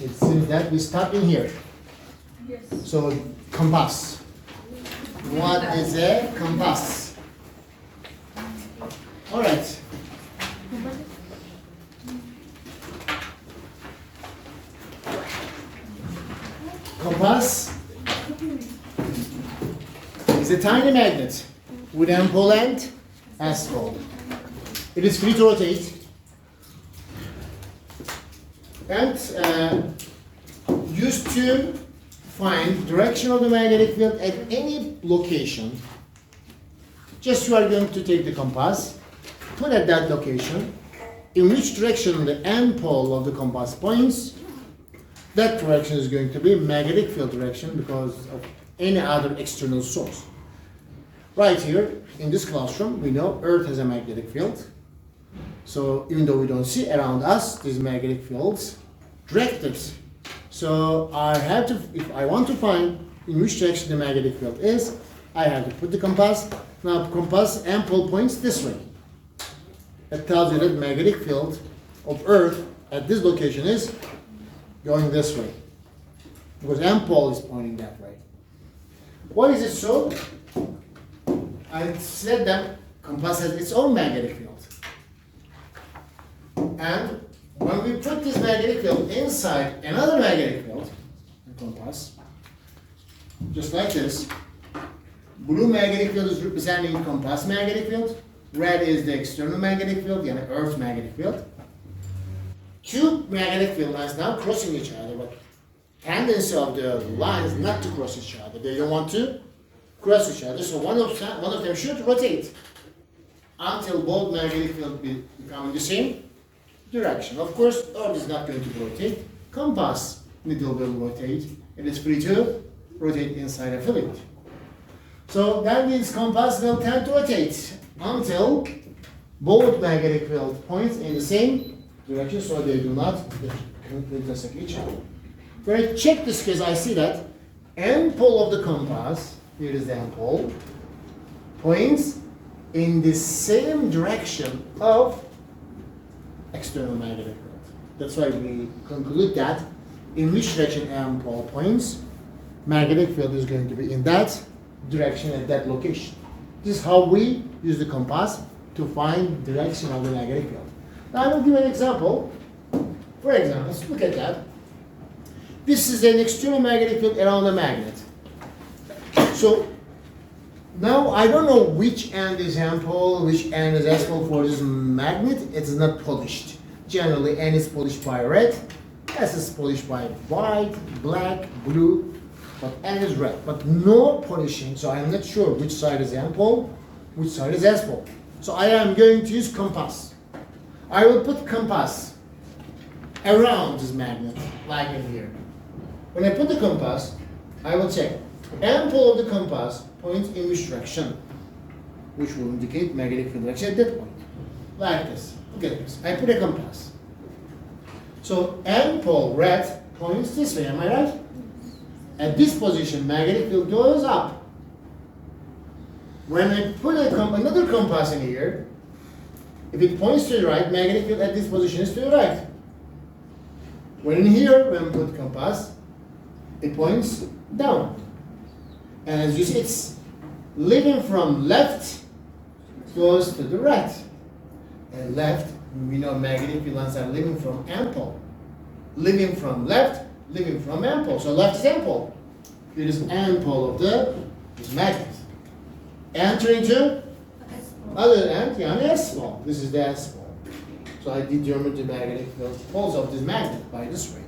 it seems that we stop in here. Yes. So, compass. What is a compass? All right. Compass is a tiny magnet with an pole and asphalt. It is free to rotate and used to find direction of the magnetic field at any location. Just you are going to take the compass, put at that location, in which direction the end pole of the compass points. That direction is going to be magnetic field direction because of any other external source. Right here in this classroom, we know Earth has a magnetic field. So even though we don't see around us these magnetic fields directed. So I have to, if I want to find in which direction the magnetic field is, I have to put the compass. Now compass and pole points this way. That tells you that magnetic field of Earth at this location is going this way, because M pole is pointing that way. Why is it so? I said that compass has its own magnetic field. And when we put this magnetic field inside another magnetic field, the compass, just like this, blue magnetic field is representing compass magnetic field, red is the external magnetic field, the Earth magnetic field. Two magnetic field lines now crossing each other, but tendency of the lines not to cross each other. They don't want to cross each other, so one of them should rotate until both magnetic fields become in the same direction. Of course, Earth is not going to rotate. Compass needle will rotate. It is free to rotate inside a filament. So that means compass will tend to rotate until both magnetic field points in the same direction, so they do not intersect each other. When I check this case, I see that end pole of the compass, here is the end pole, points in the same direction of external magnetic field. That's why we conclude that in which direction end pole points, magnetic field is going to be in that direction at that location. This is how we use the compass to find direction of the magnetic field. Now I will give an example. For example, let's look at that. This is an external magnetic field around a magnet. So now I don't know which end is N pole, which end is S pole for this magnet. It is not polished. Generally, N is polished by red, S is polished by white, black, blue, but N is red. But no polishing, so I am not sure which side is N pole, which side is S pole. So I am going to use compass. I will put compass around this magnet, like in here. When I put the compass, I will check. N pole of the compass points in which direction, which will indicate magnetic field direction at that point. Like this. Look at this. I put a compass. So N pole red points this way, am I right? At this position, magnetic field goes up. When I put another compass in here, if it points to the right, magnetic field at this position is to the right. When in here, when we put compass, it points down. And as you see, it's leaving from left, goes to the right. And left, we know magnetic field lines are leaving from N pole. Leaving from left, leaving from N pole. So left is N pole. Here is N pole of this magnet. Entering to other end, yeah, an S pole. This is the S pole. So I determined the magnetic field poles of this magnet by this way.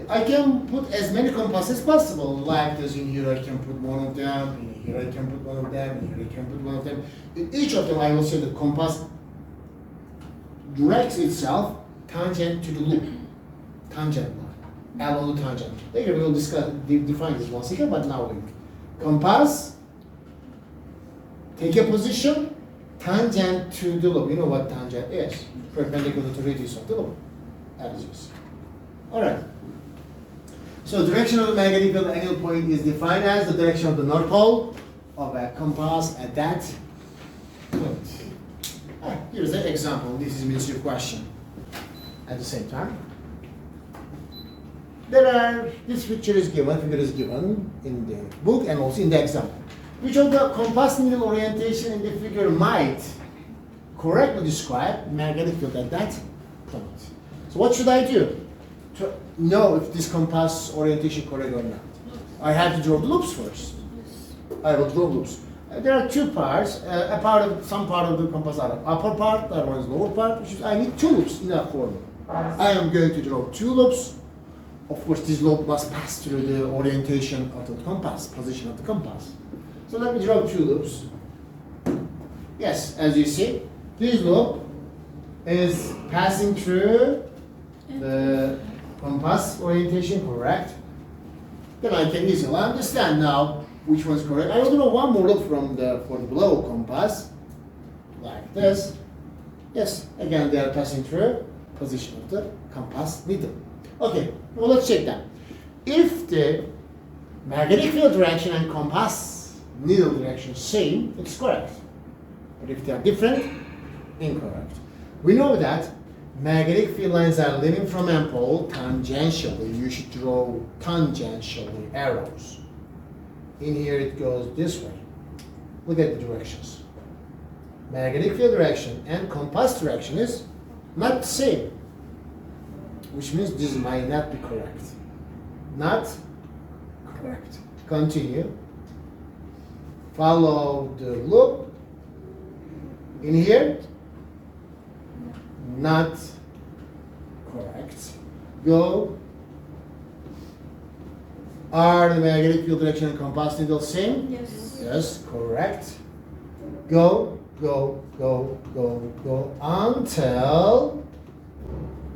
I can put as many compasses as possible, like this. In here I can put one of them, in here I can put one of them, in here I can put one of them. In each of them I will say the compass directs itself tangent to the loop. Tangent line. Along the tangent. Later we will define this once again, but now we compass, take a position, tangent to the loop. You know what tangent is. Perpendicular to radius of the loop. That is this. Alright. So direction of the magnetic field at any point is defined as the direction of the North Pole of a compass at that point. Here's the example. This is means your question at the same time. this figure is given in the book and also in the exam. Which of the compass needle orientation in the figure might correctly describe magnetic field at that point? So what should I do to know if this compass orientation correct or not? I have to draw the loops first. I will draw loops. There are two parts. Some part of the compass are upper part, that one is lower part, which is I need two loops in that formula. I am going to draw two loops. Of course, this loop must pass through the orientation of the compass, position of the compass. So let me draw two loops. Yes, as you see, this loop is passing through the compass orientation, correct? Then I can easily understand now which one is correct. I will draw one more loop for the below compass, like this. Yes, again they are passing through position of the compass needle. Okay, well let's check that. If the magnetic field direction and compass needle direction same, it's correct. But if they are different, incorrect. We know that magnetic field lines are leaving from M pole tangentially. You should draw tangentially arrows. In here it goes this way. Look at the directions. Magnetic field direction and compass direction is not the same, which means this might not be correct. Not correct. Continue. Follow the loop. In here, not correct. Go. Are the magnetic field direction and compass needle same? Yes. Yes, correct. Go, go, go, go, go until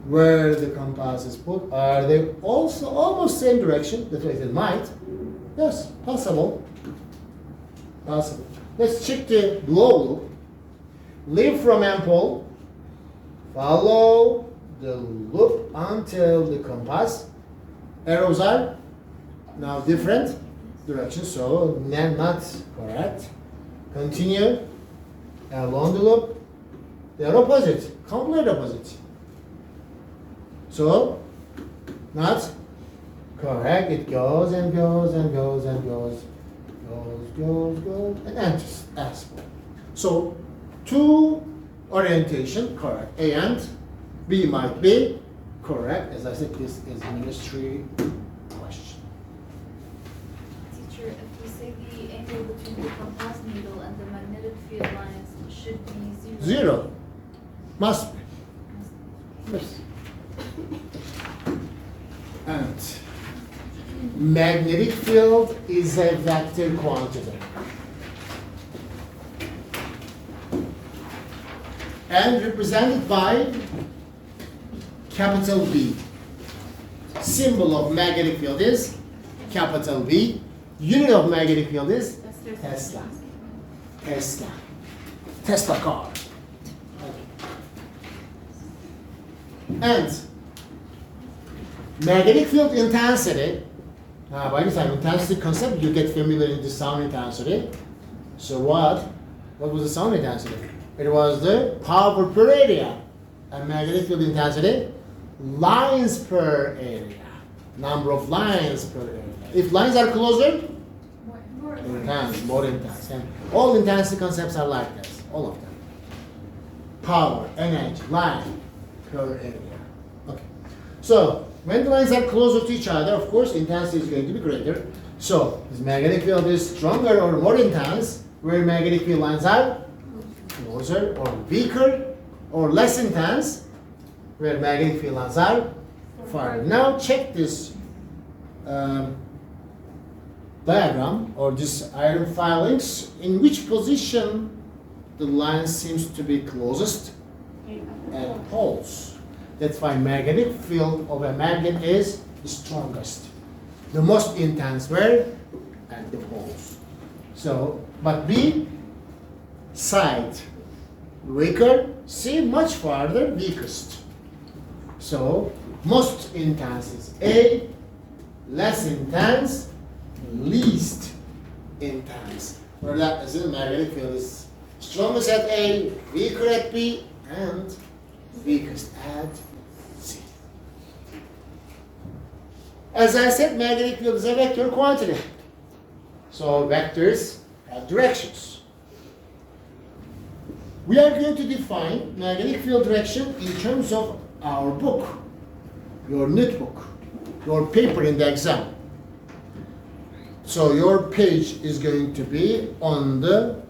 where the compass is put. Are they also almost same direction? That's why it might. Yes, possible. Possible. Let's check the below loop. Leave from M pole. Follow the loop until the compass. Arrows are now different directions, so not correct. Continue along the loop. They are opposite, complete opposite. So not correct. It goes and goes and goes and goes, goes, and enters as well. So two orientation correct. A and B might be correct. As I said, this is a ministry question. Teacher, if we say the angle between the compass needle and the magnetic field lines should be zero. Zero. Must be. Yes. And magnetic field is a vector quantity. And represented by capital B. Symbol of magnetic field is capital B. Unit of magnetic field is Tesla. Tesla. Tesla car. And magnetic field intensity. By the time intensity concept, you get familiar in the sound intensity. So what was the sound intensity? It was the power per area. And magnetic field intensity, lines per area. Number of lines per area. If lines are closer, more intense. And all intensity concepts are like this, all of them. Power, energy, line per area. Okay. So when the lines are closer to each other, of course, intensity is going to be greater. So this magnetic field is stronger or more intense, where magnetic field lines are closer or weaker or less intense, where magnetic field lines are farther. Now check this diagram or this iron filings. In which position the line seems to be closest at poles. That's why magnetic field of a magnet is the strongest, the most intense where at the poles. So, but B side weaker, C much farther weakest. So most intense is A, less intense, least intense. Where that is the magnetic field is strongest at A, weaker at B, and weakest at C. As I said, magnetic field is a vector quantity. So vectors have directions. We are going to define magnetic field direction in terms of our book, your notebook, your paper in the exam. So your page is going to be on the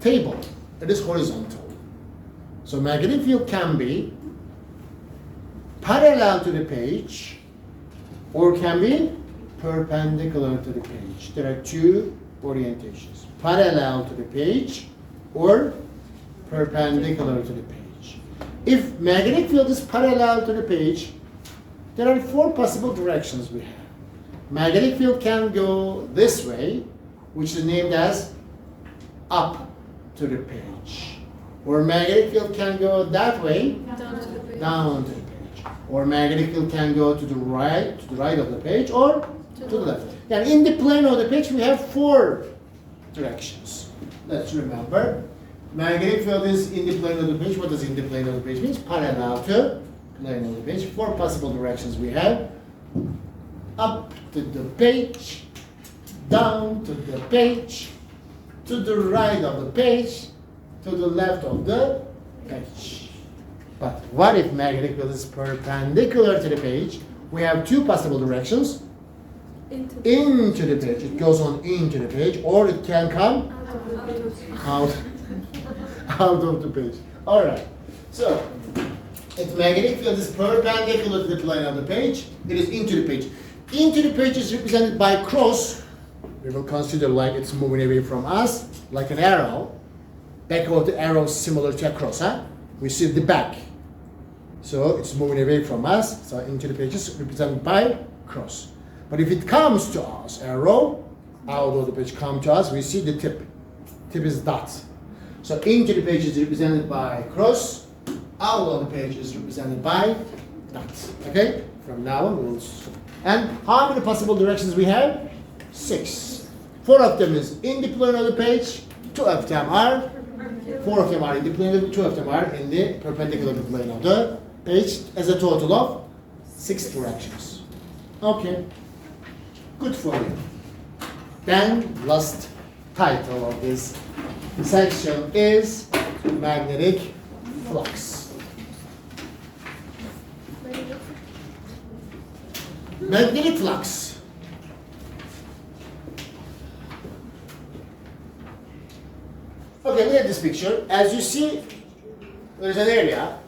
table. It is horizontal. So magnetic field can be parallel to the page or can be perpendicular to the page. There are two orientations. Parallel to the page or perpendicular to the page. If magnetic field is parallel to the page, there are four possible directions we have. Magnetic field can go this way, which is named as up to the page. Or magnetic field can go that way, down to the page. Or magnetic field can go to the right of the page, or to the left. And in the plane of the page, we have four directions. Let's remember, magnetic field is in the plane of the page. What does in the plane of the page mean? Parallel to plane of the page. Four possible directions we have. Up to the page, down to the page, to the right of the page, to the left of the page. But what if magnetic field is perpendicular to the page? We have two possible directions. Into the page. It goes on into the page, or it can come out of the page. All right. So, if magnetic field is perpendicular to the plane of the page, it is into the page. Into the page is represented by cross. We will consider like it's moving away from us, like an arrow. Back of the arrow is similar to a cross, huh? We see the back. So it's moving away from us. So into the page is represented by cross. But if it comes to us, arrow, out of the page come to us, we see the tip. Tip is dot. So into the page is represented by cross, out of the page is represented by dot. Okay? From now on, we'll. And how many possible directions we have? 6. 4 of them is in the plane of the page, 2 of them are, 4 of them are in the plane, 2 of them are in the perpendicular plane of the page, as a total of 6 directions. Okay, good for you. Then, last title of this section is magnetic flux. Magnetic flux. Okay, look at this picture. As you see, there's an area,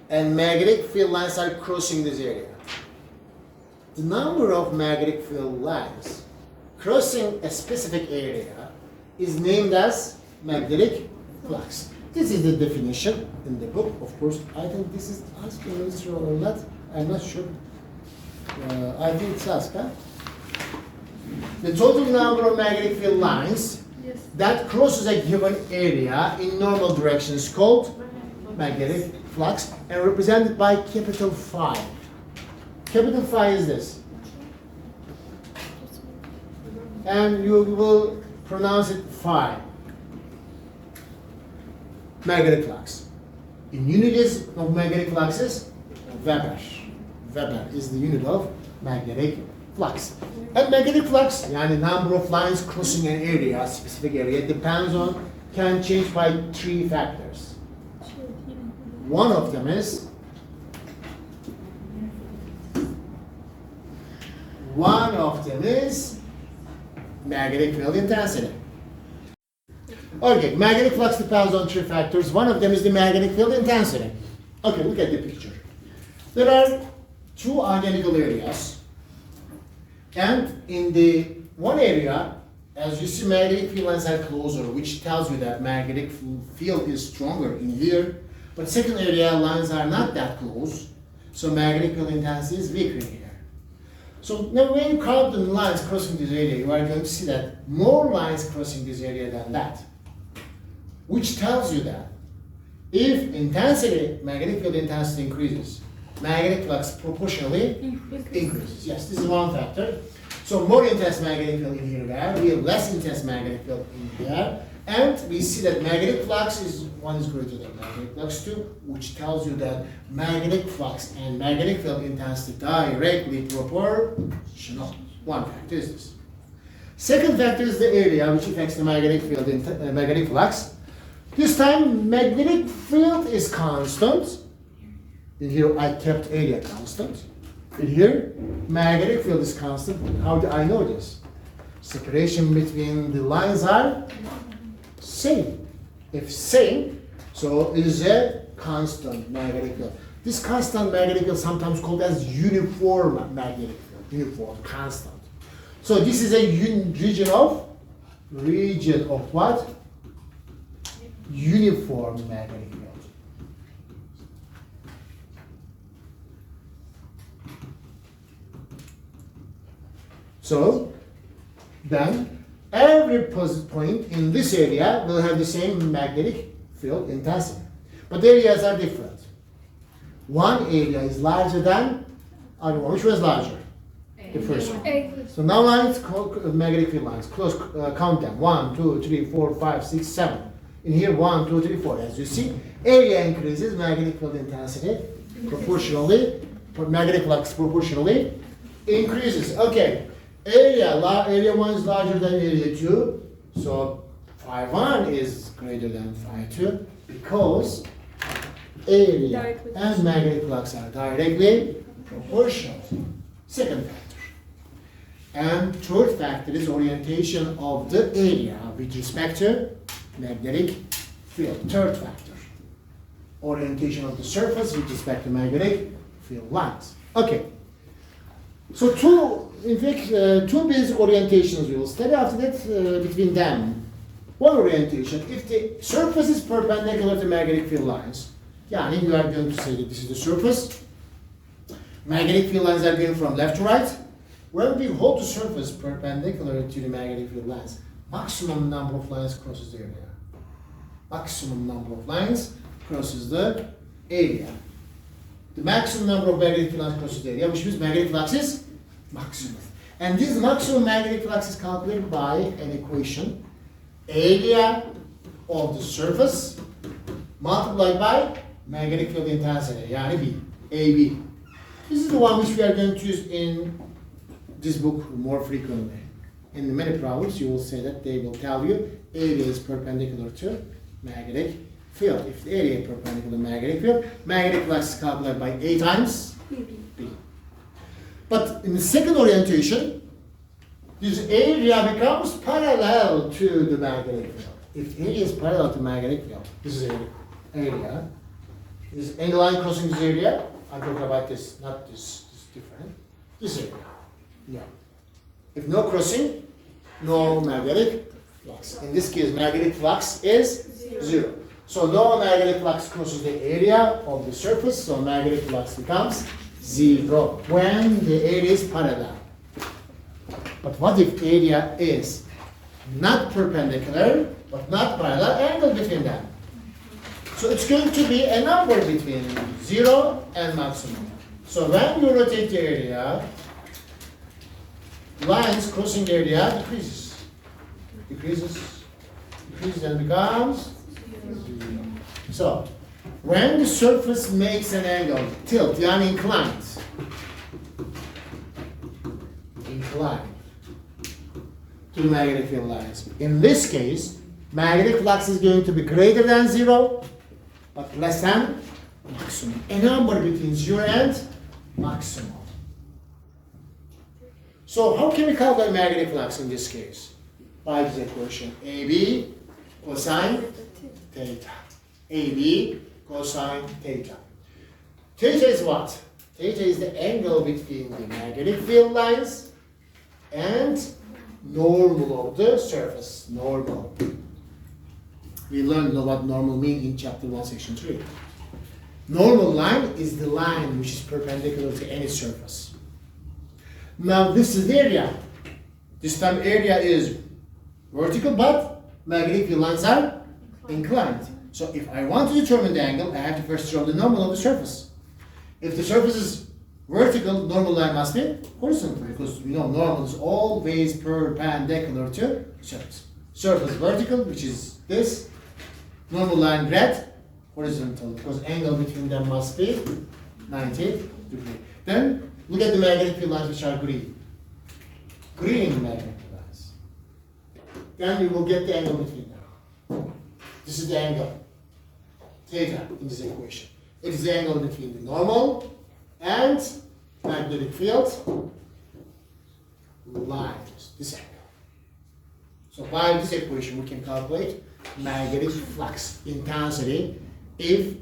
and magnetic field lines are crossing this area. The number of magnetic field lines crossing a specific area is named as magnetic flux. This is the definition in the book. Of course, I think this is asked in this or not. I'm not sure. I think it's asked, huh? The total number of magnetic field lines that crosses a given area in normal direction is called magnetic flux and represented by capital Phi. Capital Phi is this. And you will pronounce it Phi. Magnetic flux. In units of magnetic fluxes, Weber. Weber is the unit of magnetic flux. And magnetic flux, the number of lines crossing an area, a specific area, depends on, can change by 3 factors. One of them is magnetic field intensity. Okay, magnetic flux depends on 3 factors. One of them is the magnetic field intensity. Okay, look at the picture. There are 2 identical areas. And in the one area, as you see, magnetic field lines are closer, which tells you that magnetic field is stronger in here. But second area, lines are not that close, so magnetic field intensity is weaker here. So now when you count the lines crossing this area, you are going to see that more lines crossing this area than that, which tells you that if intensity, magnetic field intensity increases, magnetic flux proportionally increases. Yes, this is one factor. So more intense magnetic field in here we have less intense magnetic field in here. And we see that magnetic flux is 1 is greater than magnetic flux 2, which tells you that magnetic flux and magnetic field intensity directly proportional. One factor is this. Second factor is the area which affects the magnetic field magnetic flux. This time magnetic field is constant. In here I kept area constant. In here magnetic field is constant. How do I know this? Separation between the lines are same. If same, so it is a constant magnetic field. This constant magnetic field sometimes called as uniform magnetic field. Uniform, constant. So this is a region of what? Uniform magnetic field. So then every point in this area will have the same magnetic field intensity. But the areas are different. One area is larger than other one. Which one is larger? The first one. So now lines, magnetic field lines. Close, count them. 1, 2, 3, 4, 5, 6, 7. In here, 1, 2, 3, 4. As you see, area increases, magnetic field intensity proportionally, magnetic flux proportionally increases. Okay. Area 1 is larger than area 2, so phi 1 is greater than phi 2 because area and magnetic flux are directly proportional. Second factor. And third factor is orientation of the area with respect to magnetic field. Third factor. Orientation of the surface with respect to magnetic field lines. Okay. So two basic orientations we will study. After that, between them, one orientation, if the surface is perpendicular to magnetic field lines, yani you are going to say that this is the surface, magnetic field lines are going from left to right. When we hold the surface perpendicular to the magnetic field lines, maximum number of lines crosses the area. Maximum number of lines crosses the area. The maximum number of magnetic field lines crosses the area, which means magnetic flux is maximum. And this maximum magnetic flux is calculated by an equation, area of the surface multiplied by magnetic field intensity, yani B, AB. This is the one which we are going to use in this book more frequently. In many problems, you will say that they will tell you area is perpendicular to magnetic field. If the area is perpendicular to magnetic field, magnetic flux is calculated by A times B. But in the second orientation, this area becomes parallel to the magnetic field. If area is parallel to magnetic field, this is area. Is any line crossing this area? I'm talking about this, not this. This is different. This area. Yeah. If no crossing, no magnetic flux. In this case, magnetic flux is 0. So no magnetic flux crosses the area of the surface, so magnetic flux becomes 0 when the area is parallel. But what if area is not perpendicular, but not parallel, angle between them? So it's going to be a number between 0 and maximum. So when you rotate the area, lines crossing the area decreases and becomes 0. So when the surface makes an angle, tilt, yani inclined to the magnetic field lines. In this case, magnetic flux is going to be greater than 0, but less than maximum. A number between 0 and maximum. So how can we calculate magnetic flux in this case? By this equation, AB cosine theta. AB cosine theta. Theta is what? Theta is the angle between the magnetic field lines and normal of the surface. Normal. We learned what normal means in chapter 1, section 3. Normal line is the line which is perpendicular to any surface. Now this is the area. This time area is vertical, but magnetic field lines are inclined. So if I want to determine the angle, I have to first draw the normal of the surface. If the surface is vertical, normal line must be horizontal, because we know normal is always perpendicular to surface. surface vertical, which is this, normal line red, horizontal, because angle between them must be 90 degrees. Then look at the magnetic field lines which are green. Green magnetic field lines. Then you will get the angle between them. This is the angle, theta, in this equation. It is the angle between the normal and magnetic field lines, this angle. So by this equation we can calculate magnetic flux intensity if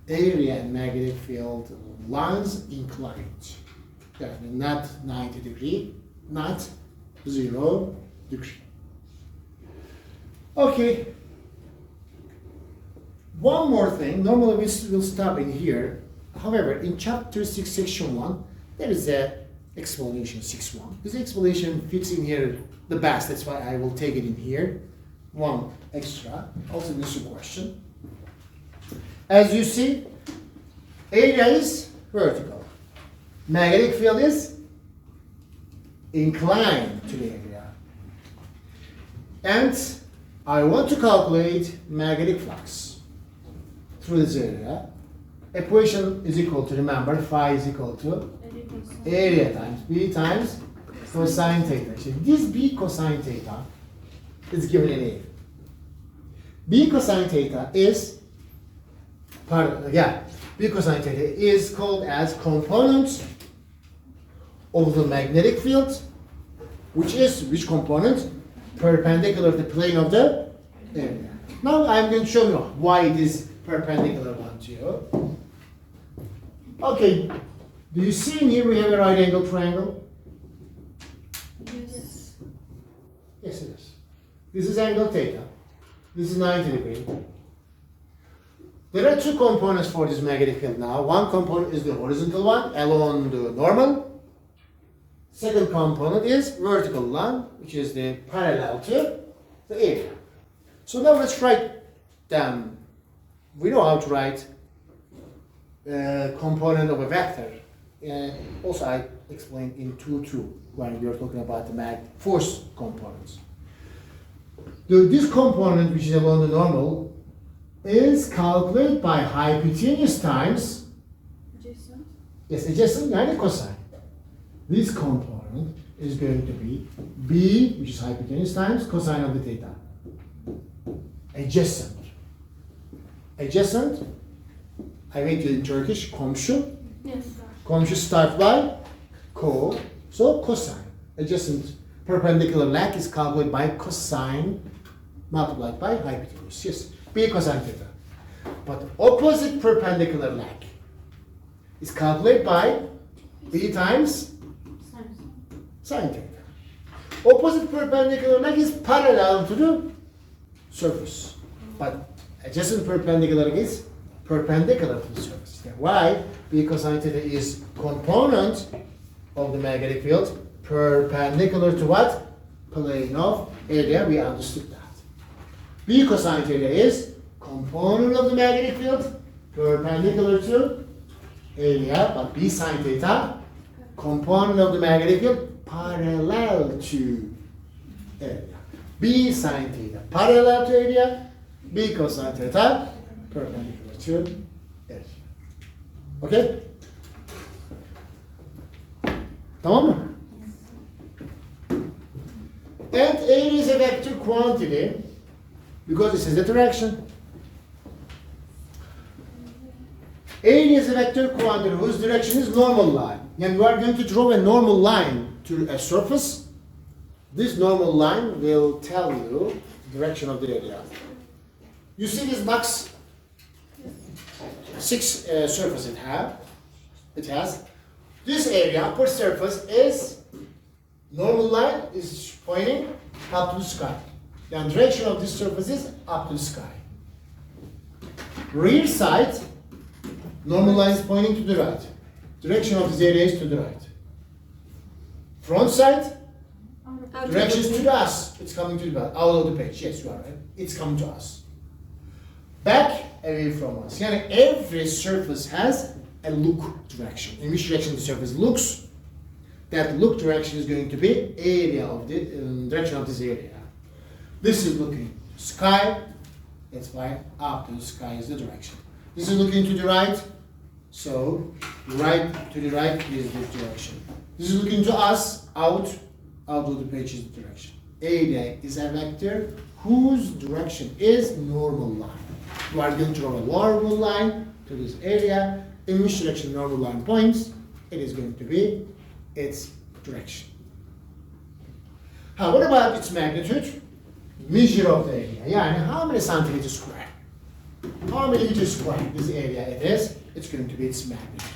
area and magnetic field lines inclined. That means not 90 degree, not 0 degree. Okay. One more thing, normally we'll stop in here. However, in chapter 6, section 1, there is a explanation 6.1. This explanation fits in here the best, that's why I will take it in here. One extra, also this is a question. As you see, area is vertical. Magnetic field is inclined to the area. And I want to calculate magnetic flux through this area. Equation is equal to, remember, phi is equal to area times B times cosine theta. Actually, this B cosine theta is given in A. B cosine theta is, B cosine theta is called as component of the magnetic field, which component? Perpendicular to the plane of the area. Now I'm going to show you why it is perpendicular one to you. Okay, do you see in here we have a right angle triangle? Yes. Yes, it is. This is angle theta. This is 90 degrees. There are two components for this magnetic field now. One component is the horizontal one along the normal. Second component is vertical line, which is the parallel to the area. So now let's write them. We know how to write component of a vector. Also, I explained in 2.2 when we were talking about the force components. This component, which is along the normal, is calculated by hypotenuse times. Adjacent. Yes, adjacent and cosine. This component is going to be B, which is hypotenuse times cosine of the theta. Adjacent. Adjacent, I made it in Turkish, komşu. Yes. Komşu start by ko, so cosine. Adjacent perpendicular leg is calculated by cosine multiplied by hypotenuse. Yes, B cosine theta. But opposite perpendicular leg is calculated by B times sine theta. Opposite perpendicular leg is parallel to the surface, but adjacent perpendicular is perpendicular to the surface. Why? Because sine theta is component of the magnetic field perpendicular to what? Plane of area. We understood that. B cosine theta is component of the magnetic field perpendicular to area, but B sine theta component of the magnetic field parallel to area. B sine theta parallel to area, B cosine theta perpendicular to area. Okay? Tamam mı? And area is a vector quantity because this is the direction. Area is a vector quantity whose direction is normal line. And we are going to draw a normal line to a surface. This normal line will tell you the direction of the area. You see this box? 6 surfaces it has. This area, upper surface, is normal line is pointing up to the sky. The direction of this surface is up to the sky. Rear side, normal line is pointing to the right. Direction of this area is to the right. Front side, direction is to us. It's coming to the back, out of the page. Yes, you are right. It's coming to us. Back, away from us. Yani every surface has a look direction. In which direction the surface looks, that look direction is going to be area of the direction of this area. This is looking to sky, that's why up to the sky is the direction. This is looking to the right, so right to the right is the direction. This is looking to us, out of the page is the direction. Area is a vector whose direction is normal line. You are going to draw a normal line to this area. In which direction normal line points, it is going to be its direction. What about its magnitude? Measure of the area. Yani how many centimeters square? How many meters square this area it is? It's going to be its magnitude.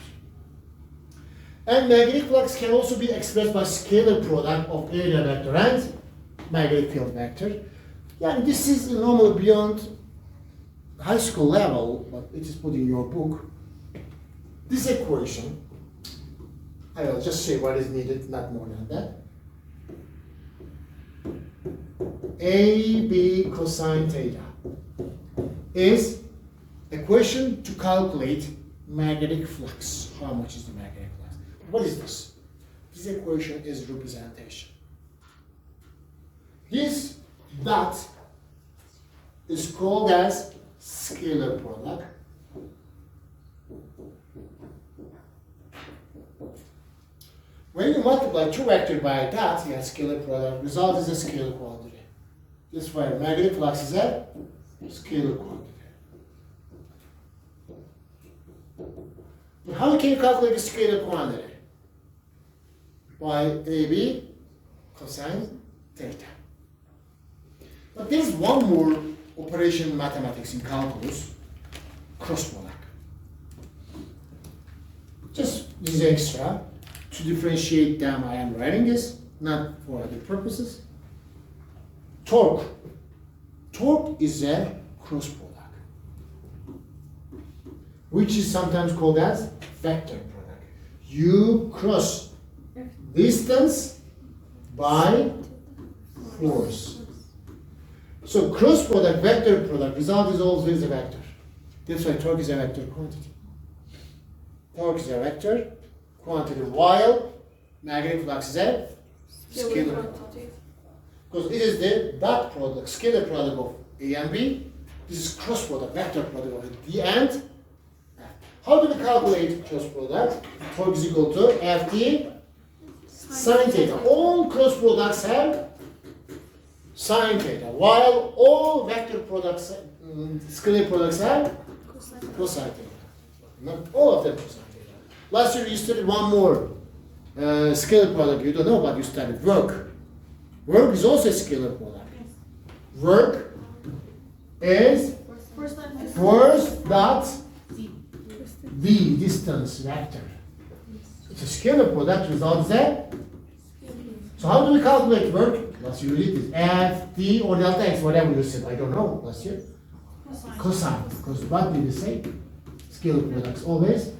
And magnetic flux can also be expressed by scalar product of area vector and magnetic field vector. Yani this is normal beyond high school level, but it is put in your book. This equation, I will just say what is needed, not more than that. AB cosine theta is equation to calculate magnetic flux. How much is the magnetic flux? What is this? This equation is representation. This dot is called as scalar product. When you multiply two vectors by a dot, you have scalar product. Result is a scalar quantity. This is why magnetic flux is a scalar quantity. How can you calculate a scalar quantity? By AB cosine theta. But there is one more operation in mathematics in calculus, cross product. Just this is extra. To differentiate them, I am writing this, not for other purposes. Torque. Torque is a cross product, which is sometimes called as vector product. You cross distance by force. So cross product, vector product, result is always a vector. That's why torque is a vector quantity. Torque is a vector quantity, while magnetic flux is a scalar quantity. Because it is the dot product, scalar product of A and B. This is cross product, vector product of D and F. How do we calculate cross product? Torque is equal to Ft sine theta. All cross products have sine theta, while all vector products, scalar products have cosine theta. Not all of them cosine theta. Last year you studied one more scalar product. You don't know, but you studied work. Work is also a scalar product. Work is force dot v, distance vector. It's a scalar product, result is a. So how do we calculate work? Last year you did this. F, T, or delta x, whatever you said. I don't know last year. Cosine. Because what did you say? Scalar products always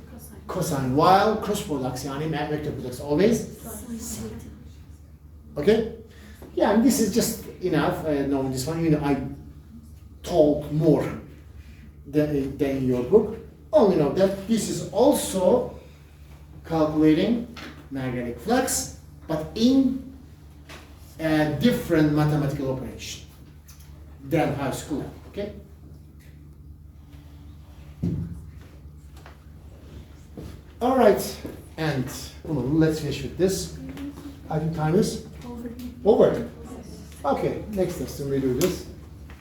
cosine, while cross products, yani vector products always sine. Okay? Yeah, and this is just enough. Knowing this one, I told more than in your book. Only know that this is also calculating magnetic flux, but in a different mathematical operation than high school. Okay? All right, and let's finish with this. I think time is over. Okay, next lesson we do this.